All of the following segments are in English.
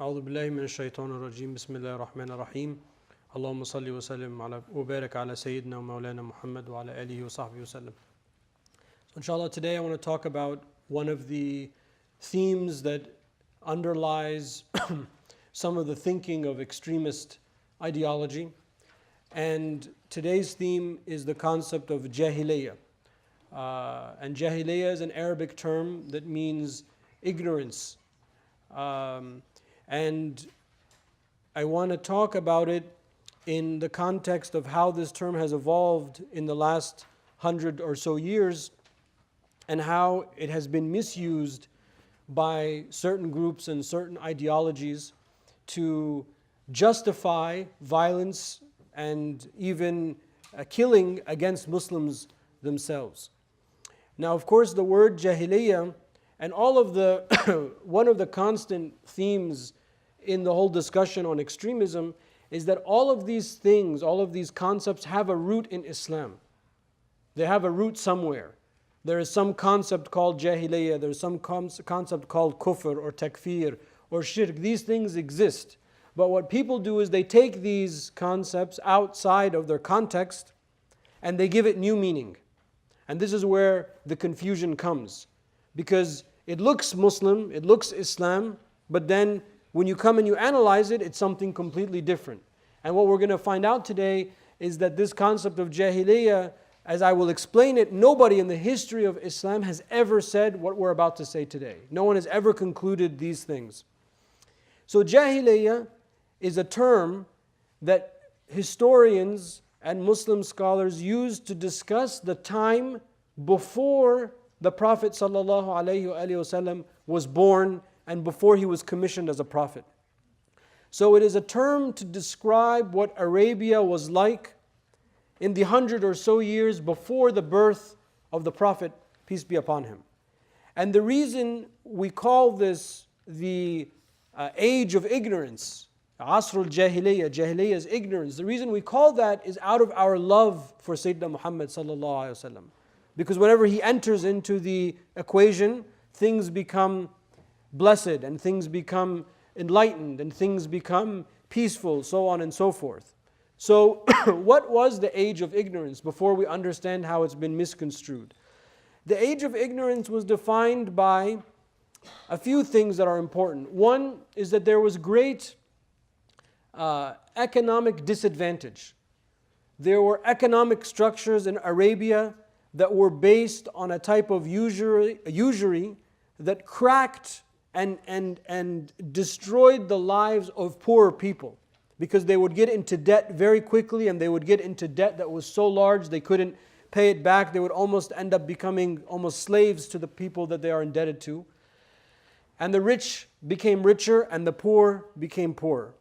أعوذ بالله من الشيطان الرجيم بسم الله الرحمن الرحيم اللهم صل وسلم على وبارك على سيدنا ومولانا محمد وعلى آله وصحبه وسلم. So inshallah, today I want to talk about one of the themes that underlies some of the thinking of extremist ideology. And today's theme is the concept of jahiliyyah. And jahiliyyah is an Arabic term that means ignorance. And I want to talk about it in the context of how this term has evolved in the last 100 or so years and how it has been misused by certain groups and certain ideologies to justify violence and even killing against Muslims themselves. Now, of course, the word jahiliyyah and all of the, one of the constant themes in the whole discussion on extremism is that all of these things, all of these concepts have a root in Islam. They have a root somewhere. There is some concept called jahiliyyah, there is some concept called kufr or takfir or shirk. These things exist. But what people do is they take these concepts outside of their context and they give it new meaning. And this is where the confusion comes. Because it looks Muslim, it looks Islam, but then when you come and you analyze it, it's something completely different. And what we're going to find out today is that this concept of jahiliyyah, as I will explain it, nobody in the history of Islam has ever said what we're about to say today. No one has ever concluded these things. So jahiliyyah is a term that historians and Muslim scholars use to discuss the time before the Prophet ﷺ was born and before he was commissioned as a prophet. So it is a term to describe what Arabia was like in the 100 or so years before the birth of the Prophet, peace be upon him. And the reason we call this the age of ignorance, Asrul Jahiliyyah, Jahiliyyah is ignorance. The reason we call that is out of our love for Sayyidina Muhammad sallallahu alaihi wasallam. Because whenever he enters into the equation, things become blessed and things become enlightened and things become peaceful, so on and so forth. So what was the age of ignorance before we understand how it's been misconstrued? The age of ignorance was defined by a few things that are important. One is that there was great economic disadvantage. There were economic structures in Arabia that were based on a type of usury that cracked and destroyed the lives of poorer people, because they would get into debt very quickly, and they would get into debt that was so large they couldn't pay it back. They would almost end up becoming almost slaves to the people that they are indebted to. And the rich became richer and the poor became poorer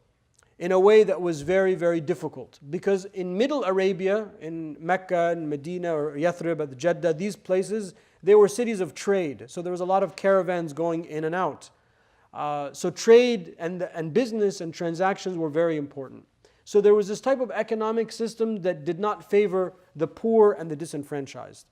in a way that was very, very difficult. Because in Middle Arabia, in Mecca and Medina or Yathrib at Jeddah, these places, they were cities of trade. So there was a lot of caravans going in and out. So trade and business and transactions were very important. So there was this type of economic system that did not favor the poor and the disenfranchised.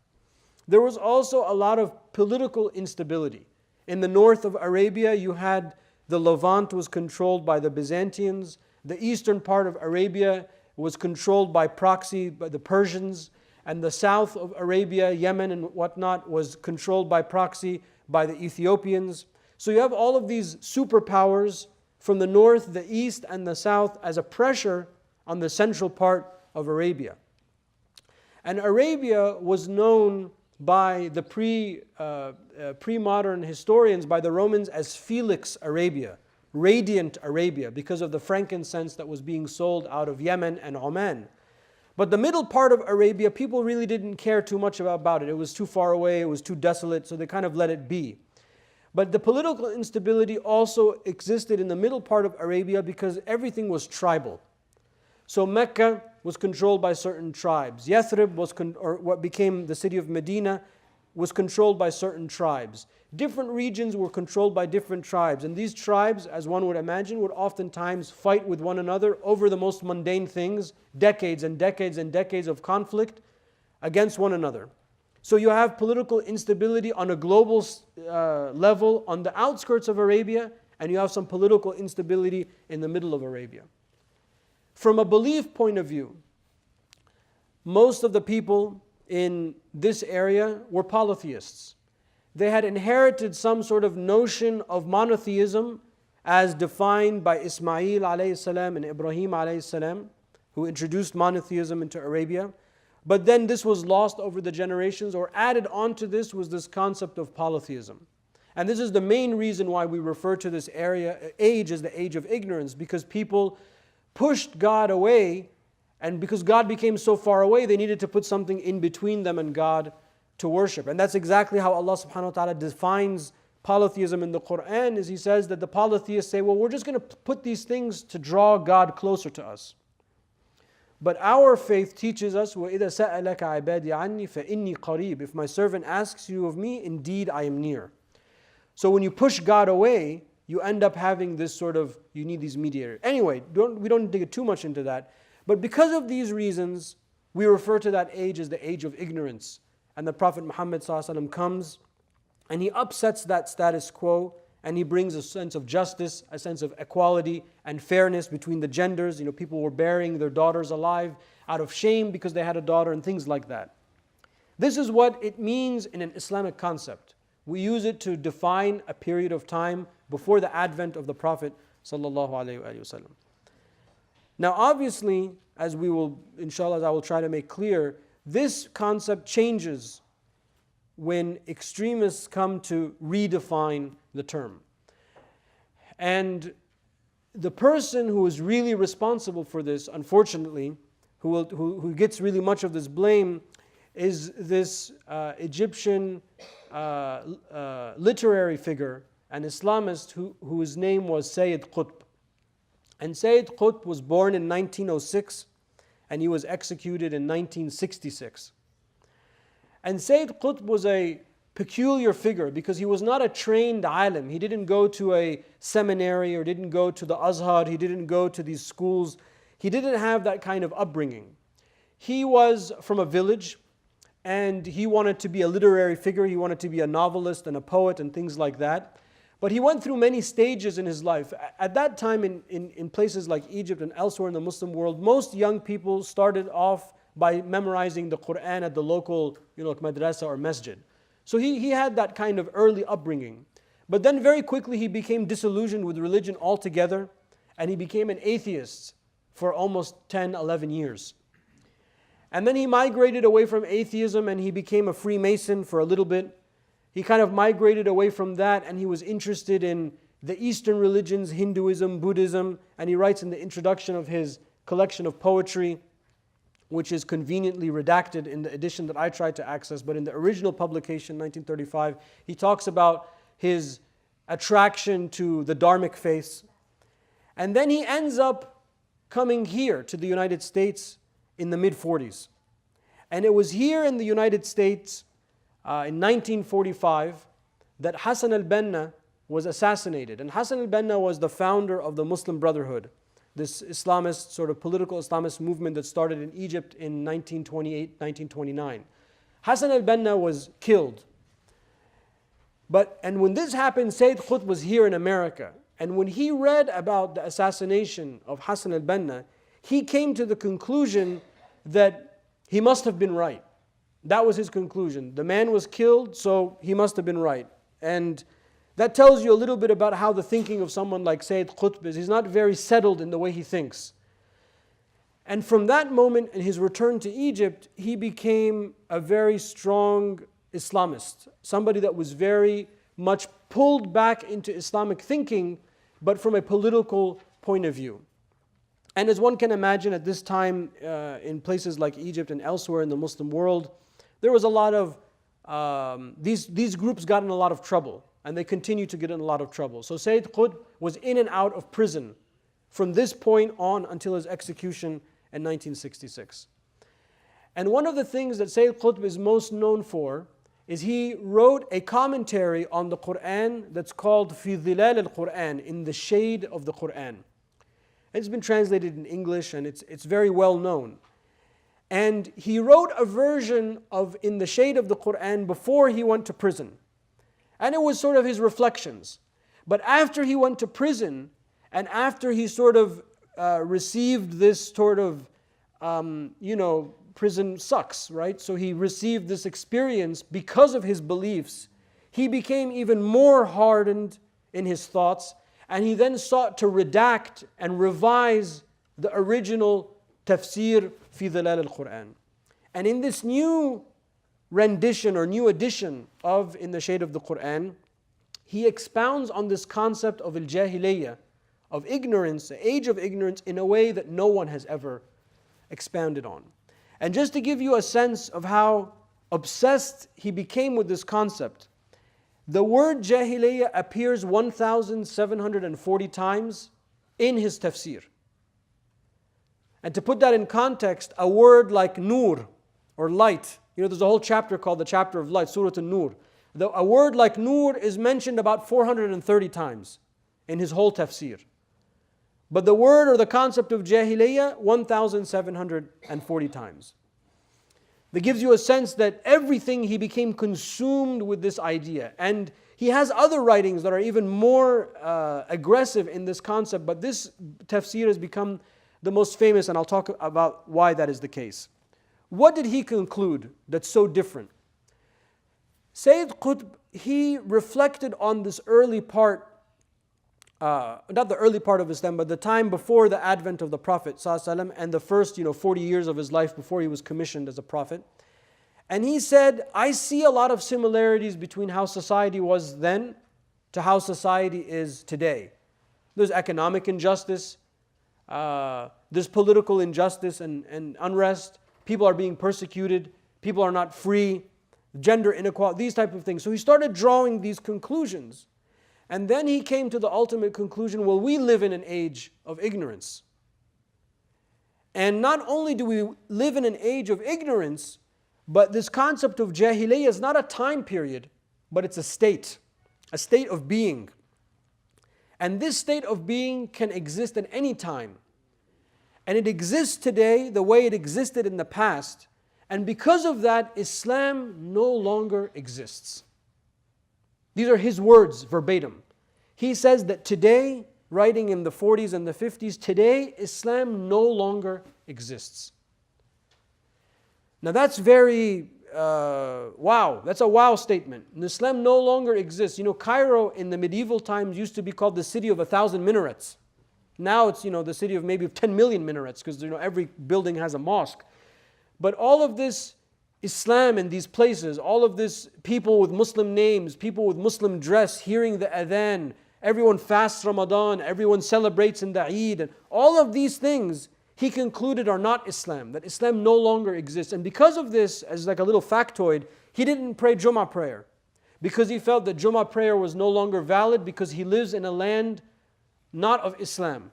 There was also a lot of political instability. In the north of Arabia, you had the Levant was controlled by the Byzantines. The eastern part of Arabia was controlled by proxy by the Persians. And the south of Arabia, Yemen and whatnot, was controlled by proxy by the Ethiopians. So you have all of these superpowers from the north, the east, and the south as a pressure on the central part of Arabia. And Arabia was known by the pre-modern historians, by the Romans, as Felix Arabia, radiant Arabia, because of the frankincense that was being sold out of Yemen and Oman. But the middle part of Arabia, people really didn't care too much about it. It was too far away, it was too desolate, so they kind of let it be. But the political instability also existed in the middle part of Arabia because everything was tribal. So Mecca was controlled by certain tribes. Yathrib was, or what became the city of Medina, was controlled by certain tribes. Different regions were controlled by different tribes. And these tribes, as one would imagine, would oftentimes fight with one another over the most mundane things, decades and decades and decades of conflict against one another. So you have political instability on a global level on the outskirts of Arabia, and you have some political instability in the middle of Arabia. From a belief point of view, most of the people in this area were polytheists. They had inherited some sort of notion of monotheism as defined by Ismail alayhi salam and Ibrahim alayhi salam, who introduced monotheism into Arabia. But then this was lost over the generations, or added onto this was this concept of polytheism. And this is the main reason why we refer to this age as the age of ignorance, because people pushed God away, and because God became so far away, they needed to put something in between them and God to worship. And that's exactly how Allah subhanahu wa ta'ala defines polytheism in the Quran, is He says that the polytheists say, well, we're just going to put these things to draw God closer to us. But our faith teaches us, وَإِذَا سَأَلَكَ عِبَادِي عَنِّي فَإِنِّي قَرِيبٌ. If my servant asks you of me, indeed I am near. So when you push God away, you end up having this sort of, you need these mediators. Anyway, we don't dig too much into that. But because of these reasons, we refer to that age as the age of ignorance. And the Prophet Muhammad ﷺ comes and he upsets that status quo, and he brings a sense of justice, a sense of equality and fairness between the genders. People were burying their daughters alive out of shame because they had a daughter and things like that. This is what it means in an Islamic concept. We use it to define a period of time before the advent of the Prophet ﷺ. Now obviously, as we will, inshallah, as I will try to make clear, this concept changes when extremists come to redefine the term. And the person who is really responsible for this, unfortunately, who gets really much of this blame, is this Egyptian literary figure, an Islamist whose name was Sayyid Qutb. And Sayyid Qutb was born in 1906 and he was executed in 1966. And Sayyid Qutb was a peculiar figure because he was not a trained alim. He didn't go to a seminary or didn't go to the Azhar. He didn't go to these schools. He didn't have that kind of upbringing. He was from a village and he wanted to be a literary figure. He wanted to be a novelist and a poet and things like that. But he went through many stages in his life. At that time in places like Egypt and elsewhere in the Muslim world, most young people started off by memorizing the Quran at the local madrasa or masjid. So he had that kind of early upbringing. But then very quickly he became disillusioned with religion altogether, and he became an atheist for almost 10, 11 years. And then he migrated away from atheism and he became a Freemason for a little bit. He kind of migrated away from that and he was interested in the Eastern religions, Hinduism, Buddhism, and he writes in the introduction of his collection of poetry, which is conveniently redacted in the edition that I tried to access, but in the original publication, 1935, he talks about his attraction to the Dharmic faiths. And then he ends up coming here to the United States in the mid-40s. And it was here in the United States in 1945 that Hassan al-Banna was assassinated. And Hassan al-Banna was the founder of the Muslim Brotherhood, this Islamist, sort of political Islamist movement that started in Egypt in 1928, 1929. Hassan al-Banna was killed. And when this happened, Sayyid Qutb was here in America. And when he read about the assassination of Hassan al-Banna, he came to the conclusion that he must have been right. That was his conclusion. The man was killed, so he must have been right. And that tells you a little bit about how the thinking of someone like Sayyid Qutb is. He's not very settled in the way he thinks. And from that moment, in his return to Egypt, he became a very strong Islamist. Somebody that was very much pulled back into Islamic thinking, but from a political point of view. And as one can imagine at this time, in places like Egypt and elsewhere in the Muslim world, there was a lot of, these groups got in a lot of trouble. And they continue to get in a lot of trouble. So Sayyid Qutb was in and out of prison from this point on until his execution in 1966. And one of the things that Sayyid Qutb is most known for is he wrote a commentary on the Quran that's called في ظلال القرآن, in the shade of the Quran. It's been translated in English and it's very well known. And he wrote a version of In the Shade of the Quran before he went to prison. And it was sort of his reflections. But after he went to prison, and after he sort of received this sort of, prison sucks, right? So he received this experience because of his beliefs. He became even more hardened in his thoughts, and he then sought to redact and revise the original tafsir fi dhalal al-Quran. And in this new rendition or new edition of In the Shade of the Quran, he expounds on this concept of al-jahiliyyah, of ignorance, the age of ignorance, in a way that no one has ever expounded on. And just to give you a sense of how obsessed he became with this concept, the word jahiliyyah appears 1,740 times in his tafsir. And to put that in context, a word like nur, or light, there's a whole chapter called the chapter of light, Surah An-Nur. A word like nur is mentioned about 430 times in his whole tafsir. But the word or the concept of jahiliyyah, 1,740 times. That gives you a sense that everything, he became consumed with this idea. And he has other writings that are even more aggressive in this concept, but this tafsir has become the most famous, and I'll talk about why that is the case. What did he conclude that's so different? Sayyid Qutb, he reflected on this early part, not the early part of Islam, but the time before the advent of the Prophet ﷺ and the first 40 years of his life before he was commissioned as a prophet. And he said, I see a lot of similarities between how society was then to how society is today. There's economic injustice, there's political injustice and unrest, people are being persecuted, people are not free, gender inequality, these type of things. So he started drawing these conclusions. And then he came to the ultimate conclusion, well, we live in an age of ignorance. And not only do we live in an age of ignorance, but this concept of jahiliyyah is not a time period, but it's a state of being. And this state of being can exist at any time. And it exists today the way it existed in the past. And because of that, Islam no longer exists. These are his words verbatim. He says that today, writing in the 40s and the 50s, today Islam no longer exists. Now that's very wow. That's a wow statement. Islam no longer exists. Cairo in the medieval times used to be called the city of 1,000 minarets. Now it's the city of maybe 10 million minarets because every building has a mosque. But all of this Islam in these places, all of this people with Muslim names, people with Muslim dress, hearing the adhan, everyone fasts Ramadan, everyone celebrates in the Eid, and all of these things he concluded are not Islam, that Islam no longer exists. And because of this, as like a little factoid, he didn't pray Jummah prayer because he felt that Jummah prayer was no longer valid because he lives in a land not of Islam.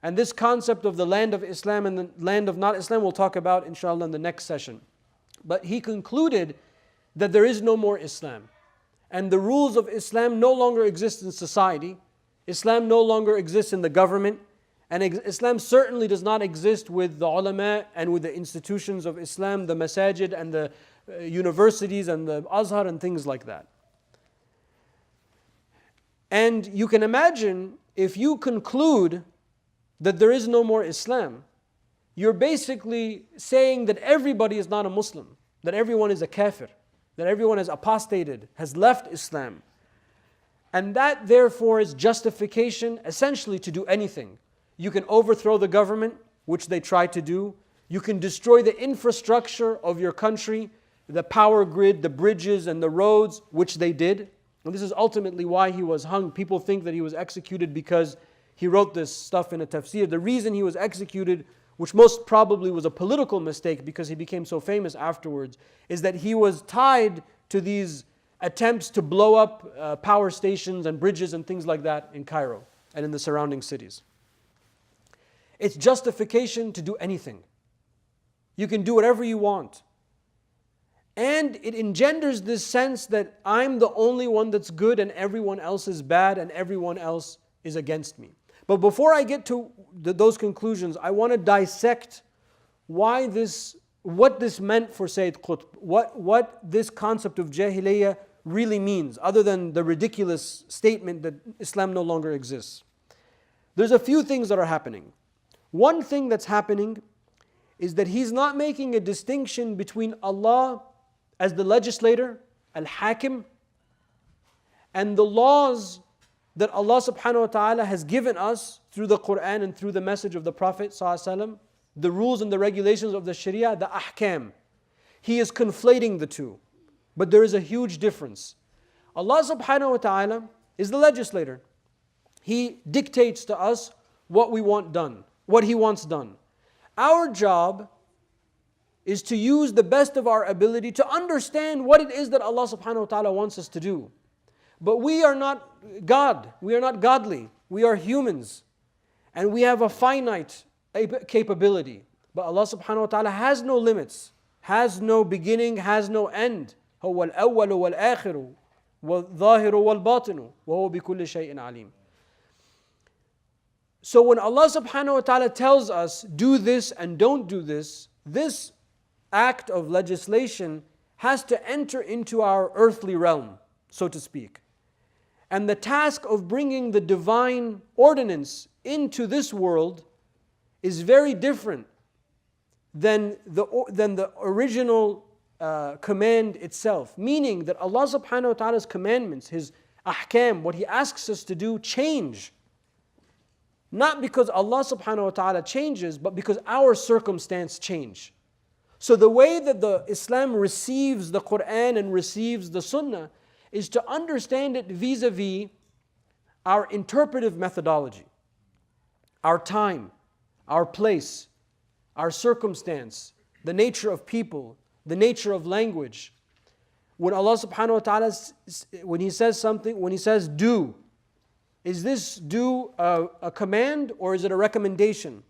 And this concept of the land of Islam and the land of not Islam we'll talk about inshallah in the next session. But he concluded that there is no more Islam. And the rules of Islam no longer exist in society. Islam no longer exists in the government. And Islam certainly does not exist with the ulama and with the institutions of Islam, the masajid and the universities and the Azhar and things like that. And you can imagine if you conclude that there is no more Islam, you're basically saying that everybody is not a Muslim, that everyone is a kafir, that everyone has apostated, has left Islam. And that therefore is justification essentially to do anything. You can overthrow the government, which they tried to do. You can destroy the infrastructure of your country, the power grid, the bridges and the roads, which they did. And this is ultimately why he was hung. People think that he was executed because he wrote this stuff in a tafsir. The reason he was executed, which most probably was a political mistake because he became so famous afterwards, is that he was tied to these attempts to blow up power stations and bridges and things like that in Cairo and in the surrounding cities. It's justification to do anything. You can do whatever you want. And it engenders this sense that I'm the only one that's good and everyone else is bad and everyone else is against me. But before I get to those conclusions, I want to dissect what this meant for Sayyid Qutb, what this concept of Jahiliyyah really means, other than the ridiculous statement that Islam no longer exists. There's a few things that are happening. One thing that's happening is that he's not making a distinction between Allah as the legislator, al-Hakim, and the laws that Allah subhanahu wa ta'ala has given us through the Quran and through the message of the Prophet sallallahu alaihi wasallam, the rules and the regulations of the Sharia, the ahkam. He is conflating the two. But there is a huge difference. Allah subhanahu wa ta'ala is the legislator. He dictates to us what we want done, what He wants done. Our job is to use the best of our ability to understand what it is that Allah subhanahu wa ta'ala wants us to do. But we are not God, we are not godly, we are humans. And we have a finite capability. But Allah subhanahu wa ta'ala has no limits, has no beginning, has no end. هو الأول والآخر والظاهر والباطن وهو بكل شيء عليم. So when Allah subhanahu wa ta'ala tells us, do this and don't do this, this act of legislation has to enter into our earthly realm, so to speak. And the task of bringing the divine ordinance into this world is very different than the original command itself. Meaning that Allah subhanahu wa ta'ala's commandments, His ahkam, what He asks us to do, change. Not because Allah subhanahu wa ta'ala changes, but because our circumstance change. So the way that the Islam receives the Quran and receives the Sunnah is to understand it vis-a-vis our interpretive methodology, our time, our place, our circumstance, the nature of people, the nature of language. When Allah subhanahu wa ta'ala, when He says something, when He says do, is this do a command or is it a recommendation?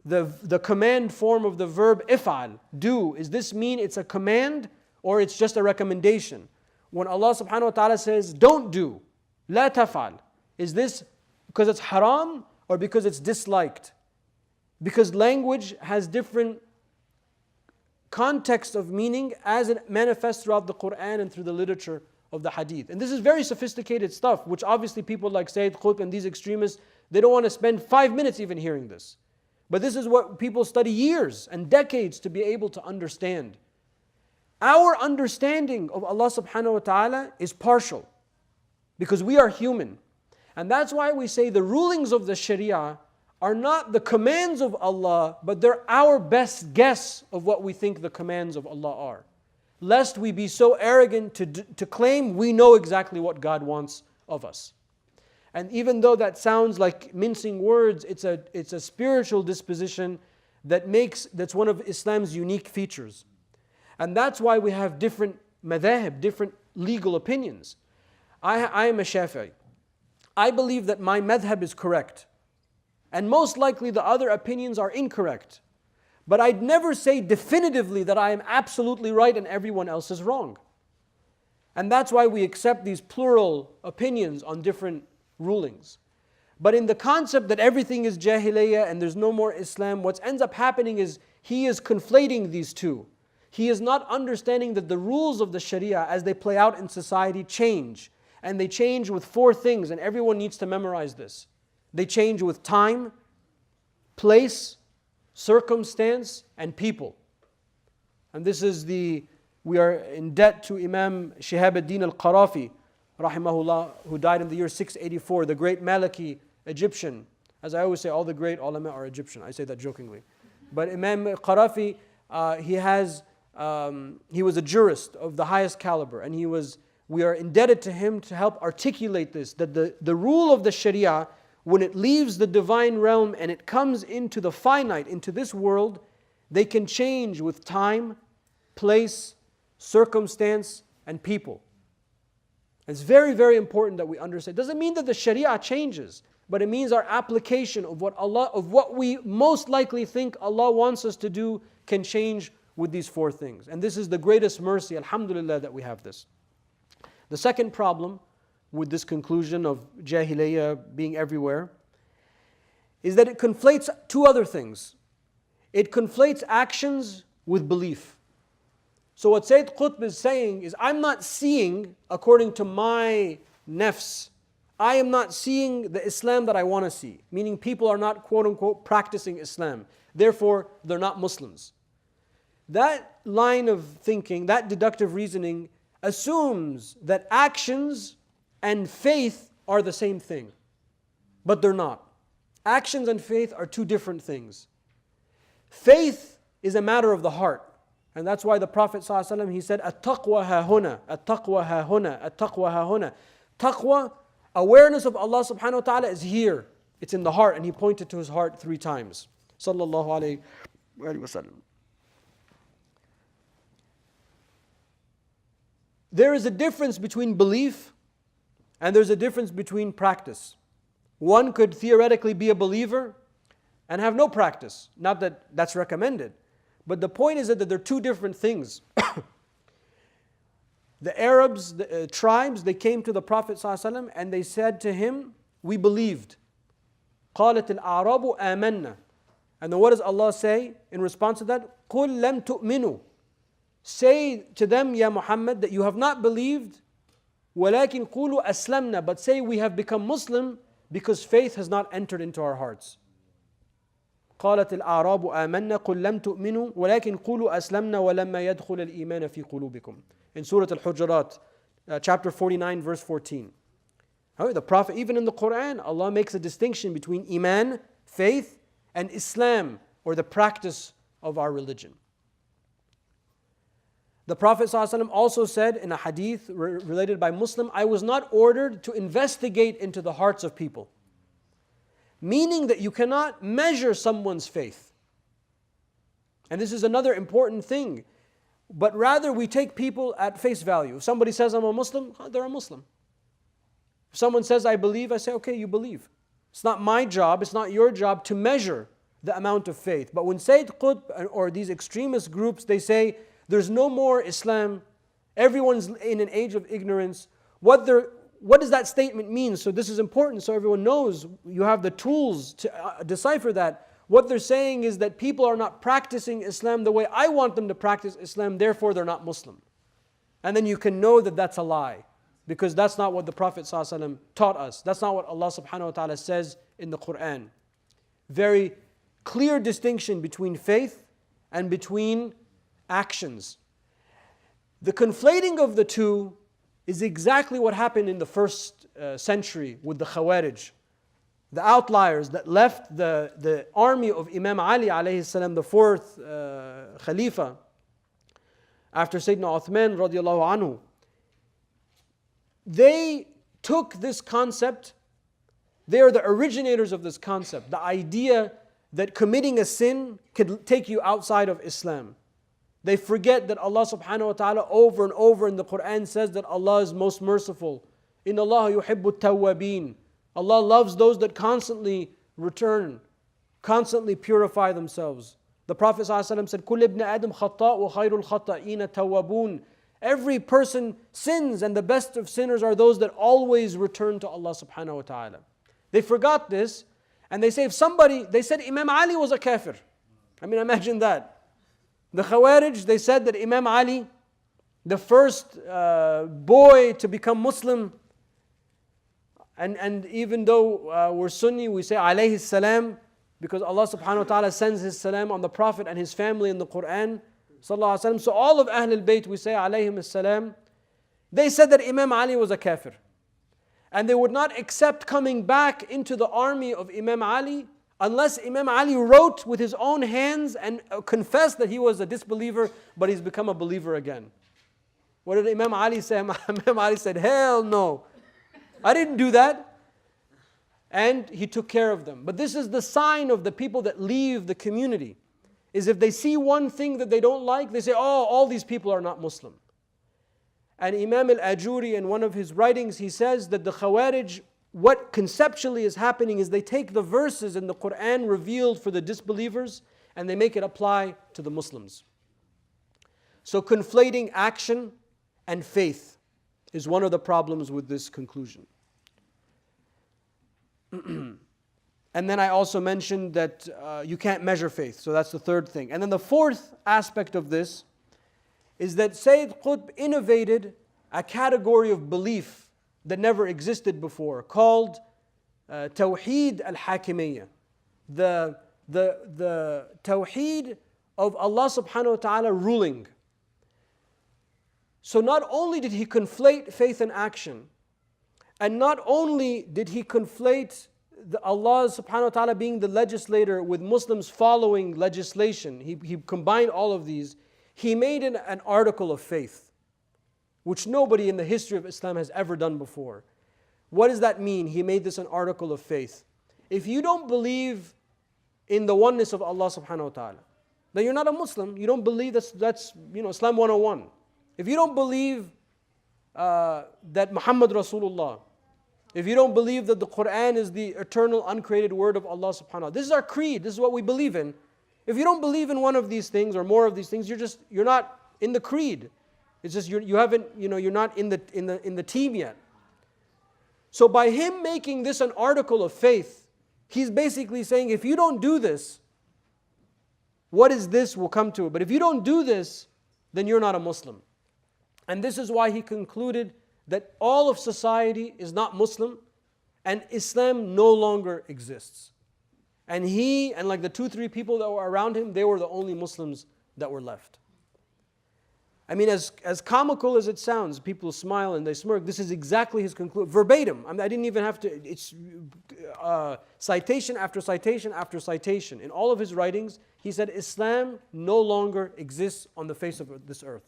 The command form of the verb if'al, do, does this mean it's a command or it's just a recommendation? When Allah subhanahu wa ta'ala says don't do, la taf'al, is this because it's haram or because it's disliked? Because language has different context of meaning as it manifests throughout the Quran and through the literature of the hadith. And this is very sophisticated stuff, which obviously people like Sayyid Qutb and these extremists, they don't want to spend 5 minutes even hearing this. But this is what people study years and decades to be able to understand. Our understanding of Allah subhanahu wa ta'ala is partial because we are human. And that's why we say the rulings of the Sharia are not the commands of Allah, but they're our best guess of what we think the commands of Allah are. Lest we be so arrogant to claim we know exactly what God wants of us. And even though that sounds like mincing words, it's a spiritual disposition that's one of Islam's unique features. And that's why we have different madhahib, different legal opinions. I am a Shafi'i. I believe that my madhab is correct. And most likely the other opinions are incorrect. But I'd never say definitively that I am absolutely right and everyone else is wrong. And that's why we accept these plural opinions on different rulings. But in the concept that everything is Jahiliyyah and there's no more Islam, what ends up happening is he is conflating these two. He is not understanding that the rules of the Sharia as they play out in society change. And they change with 4 things, and everyone needs to memorize this. They change with time, place, circumstance, and people. And this is we are in debt to Imam Shihab ad-Din al-Qarafi, rahimahullah, who died in the year 684, the great Maliki Egyptian. As I always say, all the great ulama are Egyptian. I say that jokingly. But Imam Qarafi, he was a jurist of the highest caliber, and we are indebted to him to help articulate this, that the rule of the Sharia, when it leaves the divine realm and it comes into the finite, into this world, they can change with time, place, circumstance, and people. It's very, very important that we understand. It doesn't mean that the Sharia changes, but it means our application of what we most likely think Allah wants us to do can change with these four things. And this is the greatest mercy, alhamdulillah, that we have this. The second problem with this conclusion of Jahiliyyah being everywhere is that it conflates two other things. It conflates actions with belief. So what Sayyid Qutb is saying is, I'm not seeing according to my nafs. I am not seeing the Islam that I want to see. Meaning people are not quote unquote practicing Islam. Therefore, they're not Muslims. That line of thinking, that deductive reasoning assumes that actions and faith are the same thing. But they're not. Actions and faith are two different things. Faith is a matter of the heart. And that's why the Prophet ﷺ, he said, At-taqwa ha-huna, at-taqwa ha-huna, at-taqwa ha-huna. Taqwa, awareness of Allah subhanahu wa ta'ala is here. It's in the heart. And he pointed to his heart 3 times. Sallallahu alayhi wa sallam. There is a difference between belief and there's a difference between practice. One could theoretically be a believer and have no practice. Not that that's recommended. But the point is that they're two different things. The Arabs, the tribes, they came to the Prophet ﷺ and they said to him, we believed. قَالَتِ الْأَعْرَابُ آمَنَّا. And then what does Allah say in response to that? قُلْ لَمْ تُؤْمِنُوا. Say to them, Ya Muhammad, that you have not believed. وَلَكِنْ قُولُوا أَسْلَمْنَا. But say we have become Muslim because faith has not entered into our hearts. قالت الأعراب آمنا قل لم تؤمنوا ولكن قولوا أسلمنا ولما يدخل الإيمان في قلوبكم. In Surah Al-Hujurat, chapter 49, verse 14. The Prophet, even in the Quran, Allah makes a distinction between Iman, faith, and Islam, or the practice of our religion. The Prophet ﷺ also said in a hadith related by Muslim, I was not ordered to investigate into the hearts of people. Meaning that you cannot measure someone's faith. And this is another important thing. But rather we take people at face value. If somebody says, I'm a Muslim, they're a Muslim. If someone says, I believe, I say, okay, you believe. It's not my job, it's not your job to measure the amount of faith. But when Sayyid Qutb or these extremist groups, they say, there's no more Islam, everyone's in an age of ignorance, what does that statement mean? So this is important so everyone knows, you have the tools to decipher that. What they're saying is that people are not practicing Islam the way I want them to practice Islam, therefore they're not Muslim. And then you can know that that's a lie. Because that's not what the Prophet ﷺ taught us. That's not what Allah subhanahu wa ta'ala says in the Quran. Very clear distinction between faith and between actions. The conflating of the two is exactly what happened in the first century with the Khawarij. The outliers that left the army of Imam Ali alayhi salam, the fourth Khalifa, after Sayyidina Uthman radiallahu anhu. They took this concept, they are the originators of this concept, the idea that committing a sin could take you outside of Islam. They forget that Allah subhanahu wa ta'ala over and over in the Quran says that Allah is most merciful. Inna Allah yuhibbu tawwabin. Allah loves those that constantly return, constantly purify themselves. The Prophet ﷺ said, Kull ibn Adam khata' wa khayrul khata'ina tawwabun. Every person sins and the best of sinners are those that always return to Allah subhanahu wa ta'ala. They forgot this and they say they said Imam Ali was a kafir. I mean, imagine that. The Khawarij, they said that Imam Ali, the first boy to become Muslim, and even though we're Sunni, we say alayhi salam, because Allah subhanahu wa ta'ala sends His salam on the Prophet and his family in the Quran. So all of Ahlul Bayt, we say alayhim salam. They said that Imam Ali was a kafir. And they would not accept coming back into the army of Imam Ali unless Imam Ali wrote with his own hands and confessed that he was a disbeliever, but he's become a believer again. What did Imam Ali say? Imam Ali said, hell no. I didn't do that. And he took care of them. But this is the sign of the people that leave the community. Is if they see one thing that they don't like, they say, oh, all these people are not Muslim. And Imam al-Ajuri in one of his writings, he says that the Khawarij, what conceptually is happening is they take the verses in the Quran revealed for the disbelievers and they make it apply to the Muslims. So conflating action and faith is one of the problems with this conclusion. And then I also mentioned that you can't measure faith. So that's the third thing. And then the fourth aspect of this is that Sayyid Qutb innovated a category of belief that never existed before, called Tawheed al-Hakimiyyah. The Tawheed of Allah subhanahu wa ta'ala ruling. So not only did he conflate faith and action, and not only did he conflate Allah subhanahu wa ta'ala being the legislator with Muslims following legislation, he combined all of these, he made an article of faith, which nobody in the history of Islam has ever done before. What does that mean? He made this an article of faith. If you don't believe in the oneness of Allah subhanahu wa ta'ala, then you're not a Muslim. You don't believe that's Islam 101. If you don't believe that Muhammad Rasulullah, if you don't believe that the Quran is the eternal uncreated word of Allah subhanahu wa ta'ala, this is our creed, this is what we believe in. If you don't believe in one of these things or more of these things, you're not in the creed. It's just you're not in the team yet. So by him making this an article of faith, he's basically saying, if you don't do this, what is this will come to it. But if you don't do this, then you're not a Muslim. And this is why he concluded that all of society is not Muslim and Islam no longer exists. And he and like the 2-3 people that were around him, they were the only Muslims that were left. I mean, as comical as it sounds, people smile and they smirk. This is exactly his conclusion, verbatim. I didn't even have to, it's citation after citation after citation. In all of his writings, he said Islam no longer exists on the face of this earth.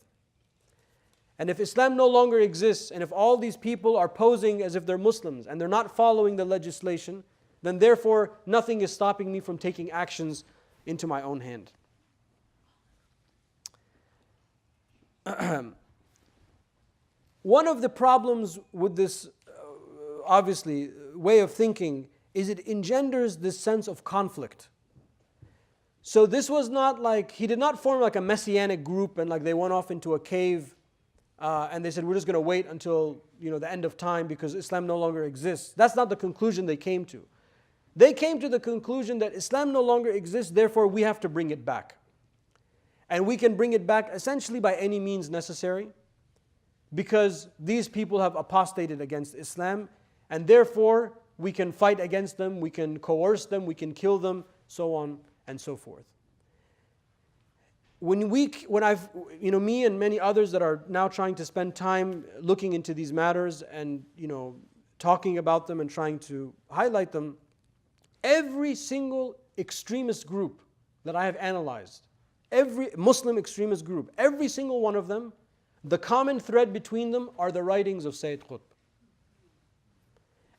And if Islam no longer exists, and if all these people are posing as if they're Muslims and they're not following the legislation, then therefore nothing is stopping me from taking actions into my own hand. One of the problems with this, obviously, way of thinking is it engenders this sense of conflict. So this was not like, he did not form like a messianic group and like they went off into a cave and they said, we're just going to wait until the end of time because Islam no longer exists. That's not the conclusion they came to. They came to the conclusion that Islam no longer exists, therefore we have to bring it back. And we can bring it back essentially by any means necessary because these people have apostated against Islam and therefore we can fight against them, we can coerce them, we can kill them, so on and so forth. Me and many others that are now trying to spend time looking into these matters and talking about them and trying to highlight them, every single extremist group that I have analyzed, every Muslim extremist group, every single one of them, the common thread between them are the writings of Sayyid Qutb.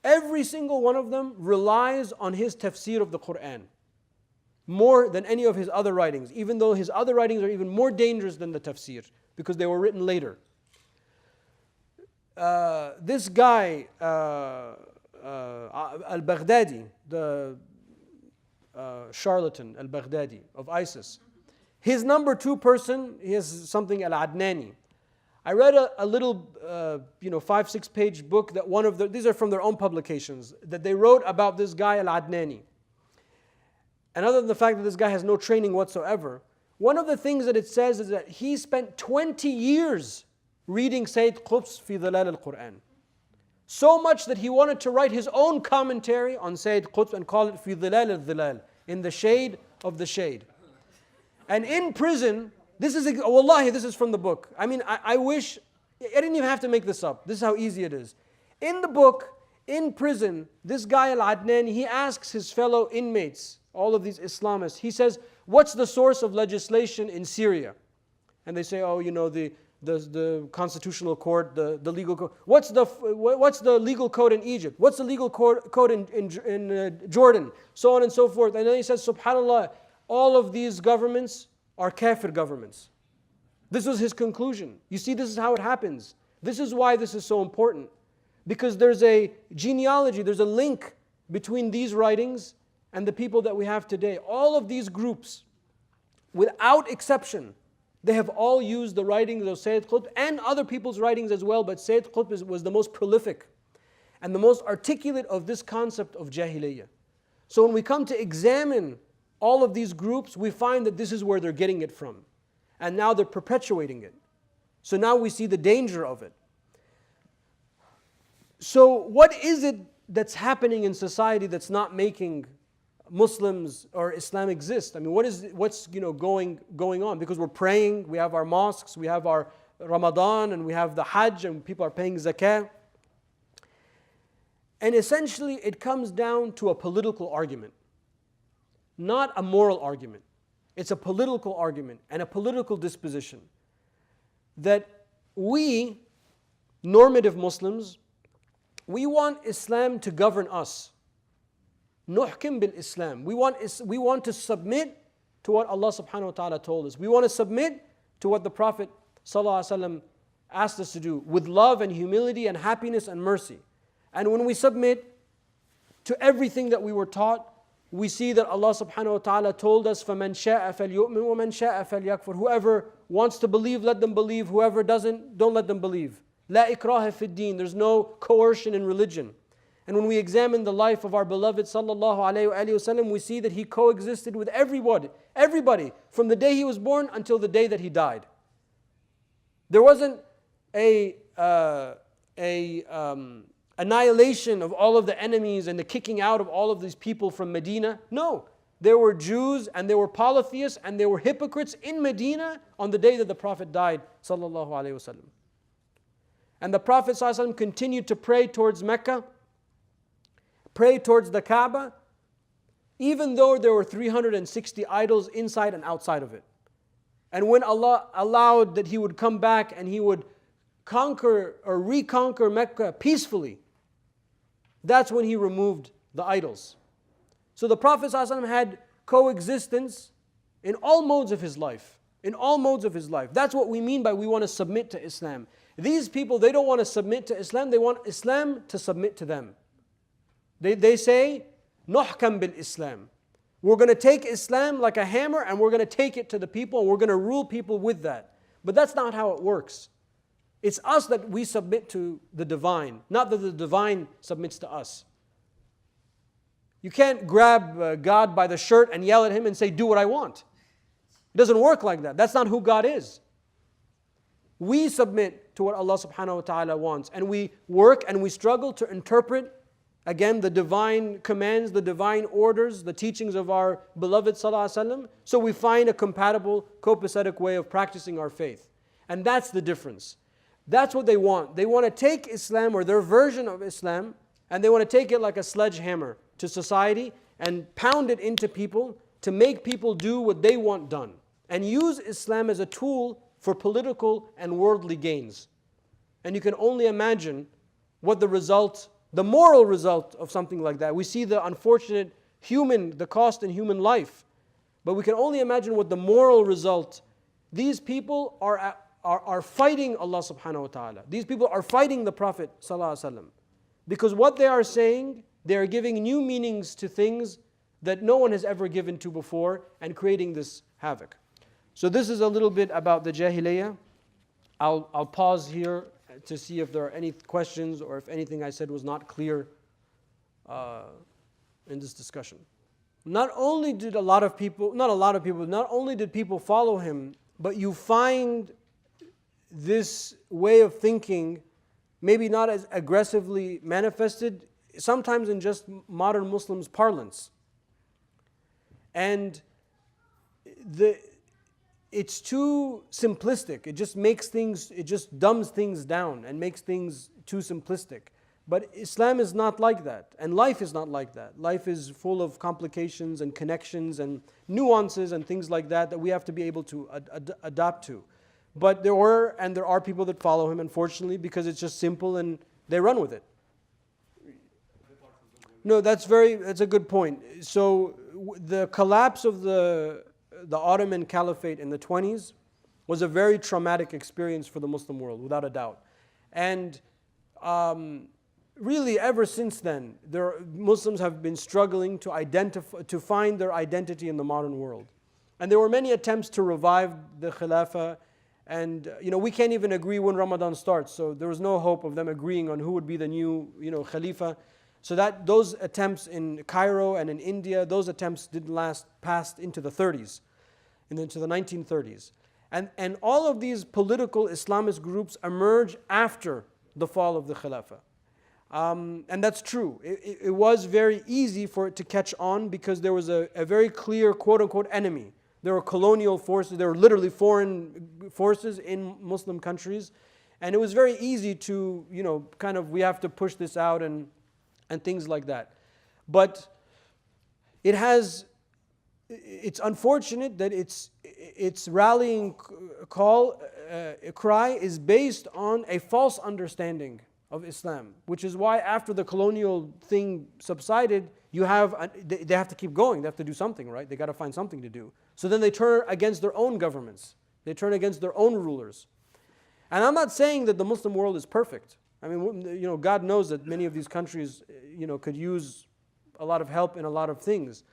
Every single one of them relies on his tafsir of the Quran more than any of his other writings, even though his other writings are even more dangerous than the tafsir because they were written later. This guy, al-Baghdadi, the charlatan al-Baghdadi of ISIS, his number 2 person, he has something al-Adnani. I read a little 5-6 page book that these are from their own publications, that they wrote about this guy al-Adnani. And other than the fact that this guy has no training whatsoever, one of the things that it says is that he spent 20 years reading Sayyid Qutb's Fi Dhilal al-Quran. So much that he wanted to write his own commentary on Sayyid Qutb and call it Fi Dhilal al-Dhilal, in the shade of the shade. And in prison, wallahi, this is from the book. I wish, I didn't even have to make this up. This is how easy it is. In the book, in prison, this guy al-Adnani, he asks his fellow inmates, all of these Islamists, he says, what's the source of legislation in Syria? And they say, the constitutional court, the legal code. What's the legal code in Egypt? What's the legal code in Jordan? So on and so forth. And then he says, subhanAllah, all of these governments are kafir governments. This was his conclusion. You see, this is how it happens. This is why this is so important. Because there's a genealogy, there's a link between these writings and the people that we have today. All of these groups, without exception, They have all used the writings of Sayyid Qutb and other people's writings as well, but Sayyid Qutb was the most prolific and the most articulate of this concept of Jahiliyyah. So when we come to examine all of these groups, we find that this is where they're getting it from. And now they're perpetuating it. So now we see the danger of it. So what is it that's happening in society that's not making Muslims or Islam exist? I mean, what's going on? Because we're praying, we have our mosques, we have our Ramadan, and we have the Hajj, and people are paying zakah. And essentially, it comes down to a political argument, not a moral argument. It's a political argument and a political disposition that we, normative Muslims, we want Islam to govern us. Nuhkim bil Islam. We want to submit to what Allah subhanahu wa ta'ala told us. We want to submit to what the Prophet sallallahu alaihi wasallam asked us to do with love and humility and happiness and mercy. And when we submit to everything that we were taught, we see that Allah subhanahu wa ta'ala told us, فَمَنْ شَاءَ فَلْيُؤْمِنْ وَمَنْ شَاءَ فَلْيَكْفُرْ. Whoever wants to believe, let them believe. Whoever doesn't, don't let them believe. لَا إِكْرَاهَ فِي الدِّينِ. There's no coercion in religion. And when we examine the life of our beloved sallallahu alayhi wa sallam, we see that he coexisted with everybody from the day he was born until the day that he died. There wasn't a annihilation of all of the enemies and the kicking out of all of these people from Medina. No, there were Jews and there were polytheists and there were hypocrites in Medina on the day that the Prophet died sallallahu alayhi wa sallam. And the Prophet sallallahu alayhi wa sallam continued to pray towards Mecca, pray towards the Kaaba, even though there were 360 idols inside and outside of it. And when Allah allowed that he would come back and he would conquer or reconquer Mecca peacefully, that's when he removed the idols. So the Prophet ﷺ had coexistence in all modes of his life. In all modes of his life. That's what we mean by we want to submit to Islam. These people, they don't want to submit to Islam, they want Islam to submit to them. They say, Nuhkam bil Islam. We're going to take Islam like a hammer and we're going to take it to the people and we're going to rule people with that. But that's not how it works. It's us that we submit to the divine, not that the divine submits to us. You can't grab God by the shirt and yell at him and say, do what I want. It doesn't work like that. That's not who God is. We submit to what Allah subhanahu wa ta'ala wants and we work and we struggle to interpret again the divine commands, the divine orders, the teachings of our beloved sallallahu alaihi wasallam, so we find a compatible, copacetic way of practicing our faith. And that's the difference. That's what they want. They want to take Islam or their version of Islam and they want to take it like a sledgehammer to society and pound it into people to make people do what they want done and use Islam as a tool for political and worldly gains. And you can only imagine what the moral result of something like that. We see the unfortunate the cost in human life. But we can only imagine what the moral result. These people are fighting Allah subhanahu wa ta'ala. These people are fighting the Prophet sallallahu alaihi wasallam. Because what they are saying, they are giving new meanings to things that no one has ever given to before and creating this havoc. So this is a little bit about the Jahiliyyah. I'll pause here to see if there are any questions or if anything I said was not clear in this discussion. Not only did not only did people follow him, but you find this way of thinking maybe not as aggressively manifested, sometimes in just modern Muslims' parlance. And it's too simplistic. It just dumbs things down and makes things too simplistic. But Islam is not like that, and life is not like that. Life is full of complications and connections and nuances and things like that we have to be able to adapt to. But there are people that follow him, unfortunately, because it's just simple and they run with it. No, that's a good point. So the collapse of the Ottoman Caliphate in the 20s was a very traumatic experience for the Muslim world, without a doubt. And really, ever since then, Muslims have been struggling to find their identity in the modern world. And there were many attempts to revive the Khilafah. And we can't even agree when Ramadan starts. So there was no hope of them agreeing on who would be the new Khalifa. So that those attempts in Cairo and in India, those attempts didn't last past into the 30s, and into the 1930s. And all of these political Islamist groups emerge after the fall of the Khilafah. And that's true. It was very easy for it to catch on because there was a very clear quote-unquote enemy. There were colonial forces, there were literally foreign forces in Muslim countries. And it was very easy to, we have to push this out and things like that. But it's unfortunate that its rallying cry is based on a false understanding of Islam, which is why after the colonial thing subsided, they have to keep going. They have to do something, right? They got to find something to do. So then they turn against their own governments. They turn against their own rulers. And I'm not saying that the Muslim world is perfect. I mean, God knows that many of these countries, could use a lot of help in a lot of things.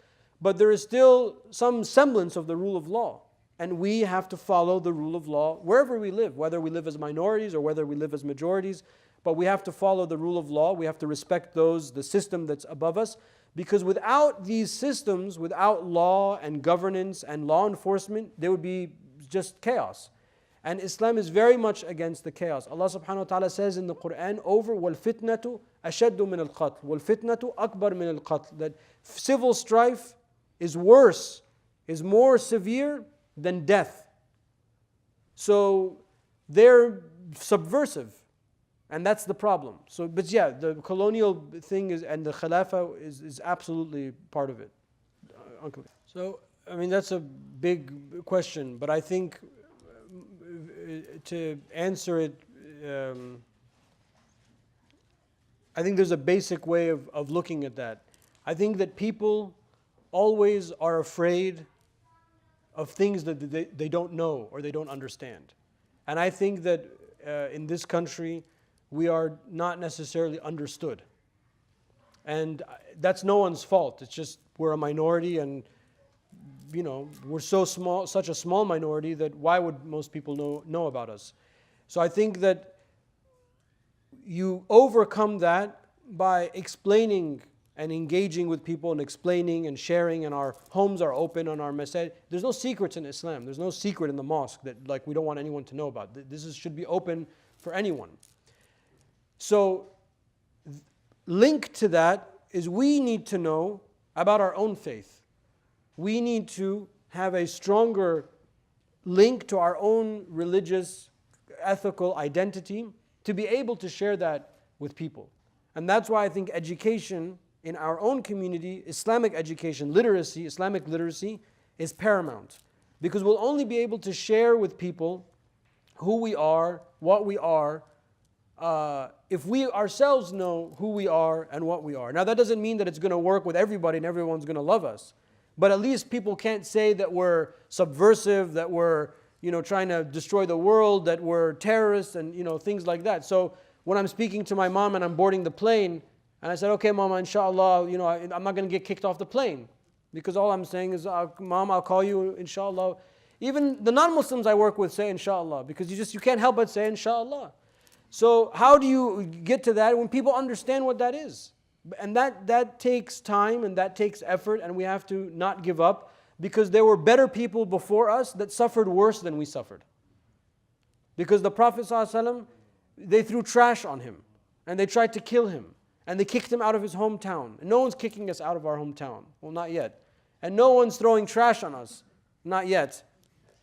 But there is still some semblance of the rule of law. And we have to follow the rule of law wherever we live, whether we live as minorities or whether we live as majorities. But we have to follow the rule of law. We have to respect the system that's above us. Because without these systems, without law and governance and law enforcement, there would be just chaos. And Islam is very much against the chaos. Allah subhanahu wa ta'ala says in the Quran over, وَالْفِتْنَةُ أَشَدُّ مِنَ الْقَتْلِ وَالْفِتْنَةُ أَكْبَرُ مِنَ الْقَتْلِ. That civil strife is worse, is more severe than death. So they're subversive. And that's the problem. So, but yeah, the colonial thing and the Khilafah is absolutely part of it. Uncle. So, I mean, that's a big question, but I think to answer it, I think there's a basic way of looking at that. I think that people always are afraid of things that they don't know or they don't understand. And I think that in this country, we are not necessarily understood. And that's no one's fault. It's just we're a minority and we're so small, such a small minority that why would most people know about us? So I think that you overcome that by explaining and engaging with people and explaining and sharing, and our homes are open on our masjid. There's no secrets in Islam. There's no secret in the mosque that we don't want anyone to know about. This should be open for anyone. So linked to that is we need to know about our own faith. We need to have a stronger link to our own religious, ethical identity to be able to share that with people. And that's why I think education in our own community, Islamic education, literacy, Islamic literacy is paramount. Because we'll only be able to share with people who we are, what we are, if we ourselves know who we are and what we are. Now that doesn't mean that it's going to work with everybody and everyone's going to love us. But at least people can't say that we're subversive, that we're trying to destroy the world, that we're terrorists and things like that. So when I'm speaking to my mom and I'm boarding the plane, and I said, okay, Mama, inshallah, I'm not going to get kicked off the plane. Because all I'm saying is, Mom, I'll call you, inshallah. Even the non-Muslims I work with say inshallah, because you can't help but say inshallah. So how do you get to that when people understand what that is? And that takes time and that takes effort, and we have to not give up, because there were better people before us that suffered worse than we suffered. Because the Prophet ﷺ, they threw trash on him, and they tried to kill him, and they kicked him out of his hometown. And no one's kicking us out of our hometown. Well, not yet. And no one's throwing trash on us. Not yet.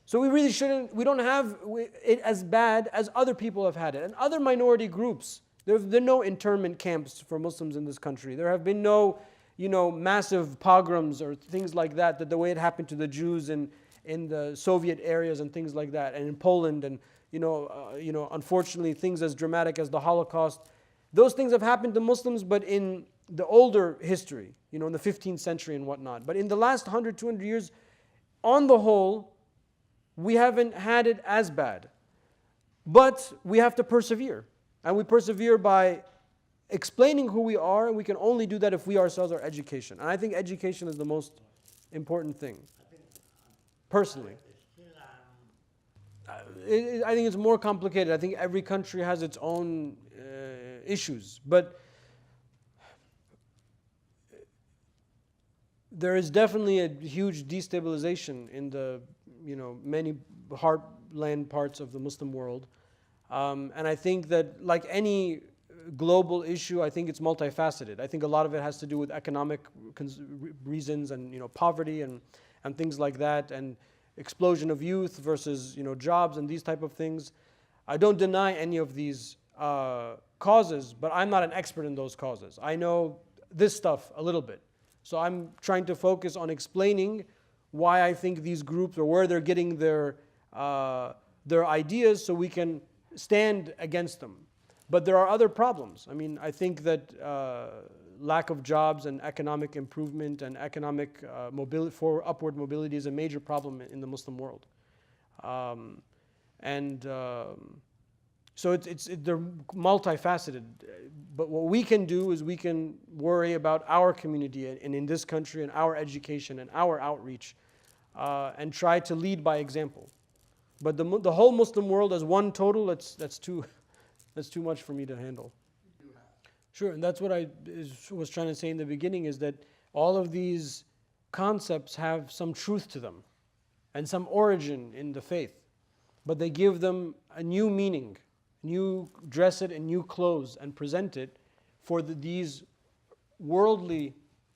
So we really shouldn't, we don't have it as bad as other people have had it. And other minority groups, there have been no internment camps for Muslims in this country. There have been no, massive pogroms or things like that the way it happened to the Jews in the Soviet areas and things like that, and in Poland, and unfortunately things as dramatic as the Holocaust. Those things have happened to Muslims, but in the older history, in the 15th century and whatnot. But in the last 100, 200 years, on the whole, we haven't had it as bad. But we have to persevere. And we persevere by explaining who we are, and we can only do that if we ourselves are education. And I think education is the most important thing. personally. I think it's more complicated. I think every country has its own issues, but there is definitely a huge destabilization in the many heartland parts of the Muslim world, and I think that like any global issue, I think it's multifaceted. I think a lot of it has to do with economic reasons and poverty and things like that, and explosion of youth versus jobs and these type of things. I don't deny any of these causes, but I'm not an expert in those causes. I know this stuff a little bit. So I'm trying to focus on explaining why I think these groups or where they're getting their ideas so we can stand against them. But there are other problems. I mean, I think that lack of jobs and economic improvement and economic mobility for upward mobility is a major problem in the Muslim world. So they're multifaceted. But what we can do is we can worry about our community and in this country and our education and our outreach and try to lead by example. But the whole Muslim world as one total, that's too much for me to handle. Sure, and that's what I was trying to say in the beginning, is that all of these concepts have some truth to them and some origin in the faith, but they give them a new meaning. You dress it in new clothes and present it for these worldly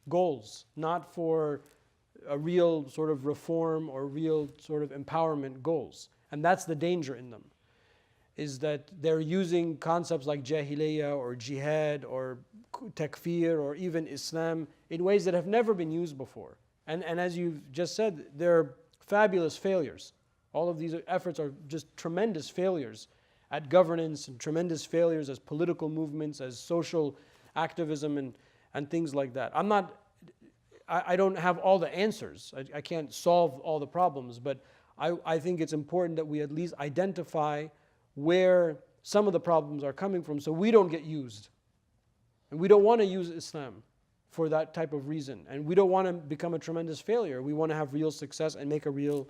goals, not for a real sort of reform or real sort of empowerment goals. And that's the danger in them, is that they're using concepts like jahiliyyah or jihad or takfir or even Islam in ways that have never been used before. And as you've just said, they're fabulous failures. All of these efforts are just tremendous failures at governance and tremendous failures as political movements, as social activism and things like that. I don't have all the answers. I can't solve all the problems, but I think it's important that we at least identify where some of the problems are coming from so we don't get used. And we don't want to use Islam for that type of reason. And we don't want to become a tremendous failure. We want to have real success and make a real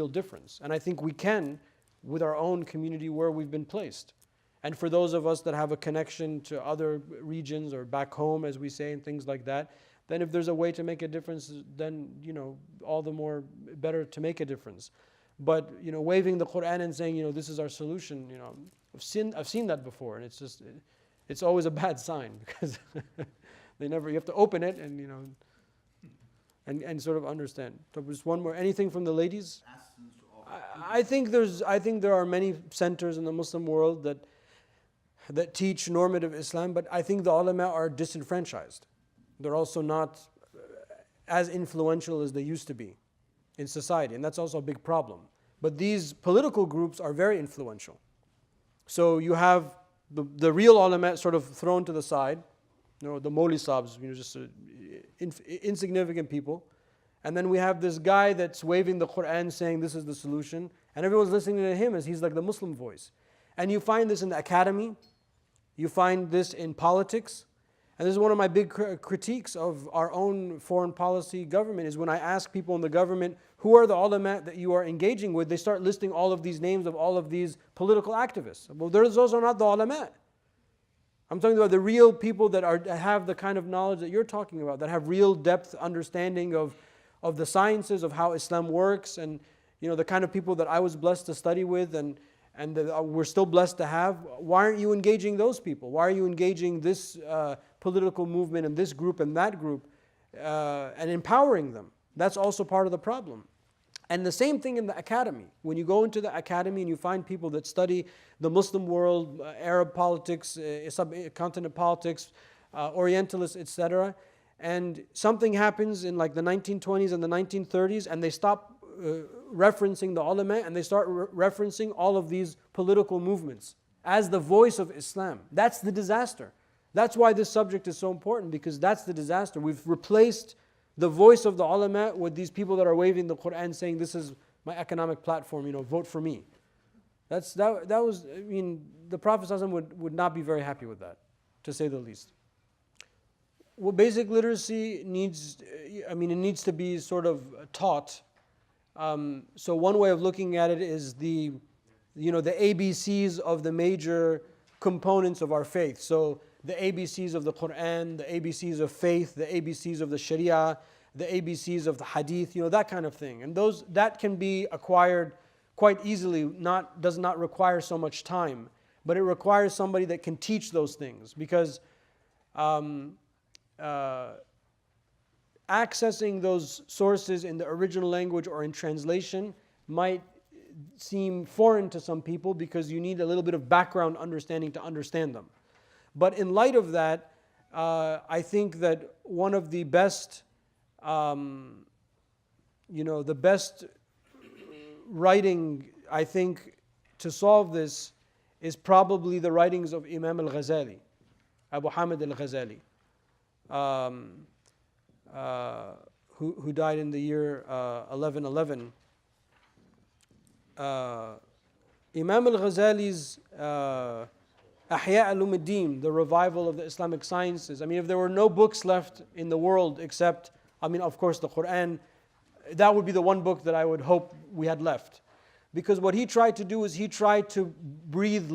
difference. And I think we can with our own community where we've been placed. And for those of us that have a connection to other regions or back home, as we say, and things like that, then if there's a way to make a difference, then all the more better to make a difference. But waving the Quran and saying this is our solution, I've seen that before, and it's always a bad sign, because you have to open it and sort of understand. So just one more. Anything from the ladies? I think there are many centers in the Muslim world that teach normative Islam, but I think the ulama are disenfranchised. They're also not as influential as they used to be in society, and that's also a big problem. But these political groups are very influential. So you have the real ulama sort of thrown to the side, the Mawli Sabs, just insignificant people. And then we have this guy that's waving the Quran saying this is the solution, and everyone's listening to him as he's like the Muslim voice. And you find this in the academy, you find this in politics, and this is one of my big critiques of our own foreign policy government, is when I ask people in the government, who are the ulama that you are engaging with, they start listing all of these names of all of these political activists. Well, those are not the ulama. I'm talking about the real people that have the kind of knowledge that you're talking about, that have real depth understanding of the sciences of how Islam works, and the kind of people that I was blessed to study with and that we're still blessed to have. Why aren't you engaging those people? Why are you engaging this political movement and this group and that group and empowering them? That's also part of the problem. And the same thing in the academy. When you go into the academy and you find people that study the Muslim world, Arab politics, subcontinent politics, Orientalists, etc., and something happens in like the 1920s and the 1930s, and they stop referencing the ulama and they start referencing all of these political movements as the voice of Islam. That's the disaster. That's why this subject is so important, because that's the disaster. We've replaced the voice of the ulama with these people that are waving the Quran saying, this is my economic platform, vote for me. The Prophet ﷺ would not be very happy with that, to say the least. Well, basic literacy needs to be sort of taught So one way of looking at it is the ABCs of the major components of our faith. So the ABCs of the Quran, the ABCs of faith, the ABCs of the Sharia, the ABCs of the Hadith, that kind of thing. And that can be acquired quite easily, does not require so much time, but it requires somebody that can teach those things, because accessing those sources in the original language or in translation might seem foreign to some people, because you need a little bit of background understanding to understand them. But in light of that, I think that one of the best, the best writing, I think, to solve this is probably the writings of Imam al-Ghazali, Abu Hamid al-Ghazali, who died in the year 1111. Imam al-Ghazali's Ahya al-Ulum, the revival of the Islamic sciences. I mean, if there were no books left in the world except, of course, the Quran, that would be the one book that I would hope we had left. Because what he tried to do is he tried to breathe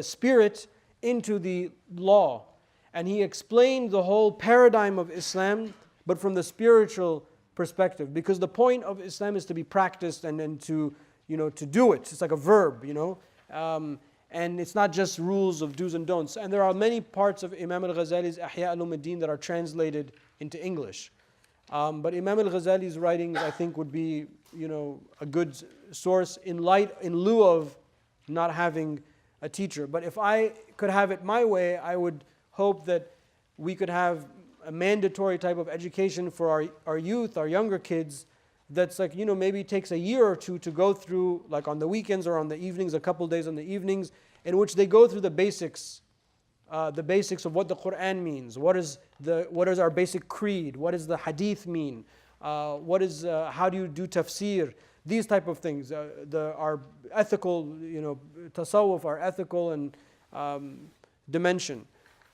spirit into the law. And he explained the whole paradigm of Islam, but from the spiritual perspective. Because the point of Islam is to be practiced and then to do it. It's like a verb, and it's not just rules of do's and don'ts. And there are many parts of Imam al-Ghazali's Ahya al-Ulum that are translated into English. But Imam al-Ghazali's writings, I think, would be, a good source in lieu of not having a teacher. But if I could have it my way, I would hope that we could have a mandatory type of education for our youth, our younger kids, that's like, maybe takes a year or two to go through, like on the weekends or on the evenings, a couple days on the evenings, in which they go through the basics of what the Quran means. What is our basic creed? What does the Hadith mean? How do you do tafsir? These type of things. Our ethical, tasawwuf, our ethical and dimension.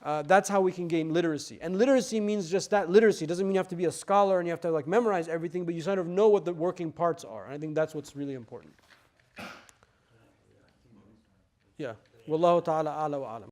That's how we can gain literacy. And literacy means just that. Literacy doesn't mean you have to be a scholar and you have to memorize everything, but you sort of know what the working parts are. And I think that's what's really important. Yeah. Wallahu ta'ala a'la wa a'lam.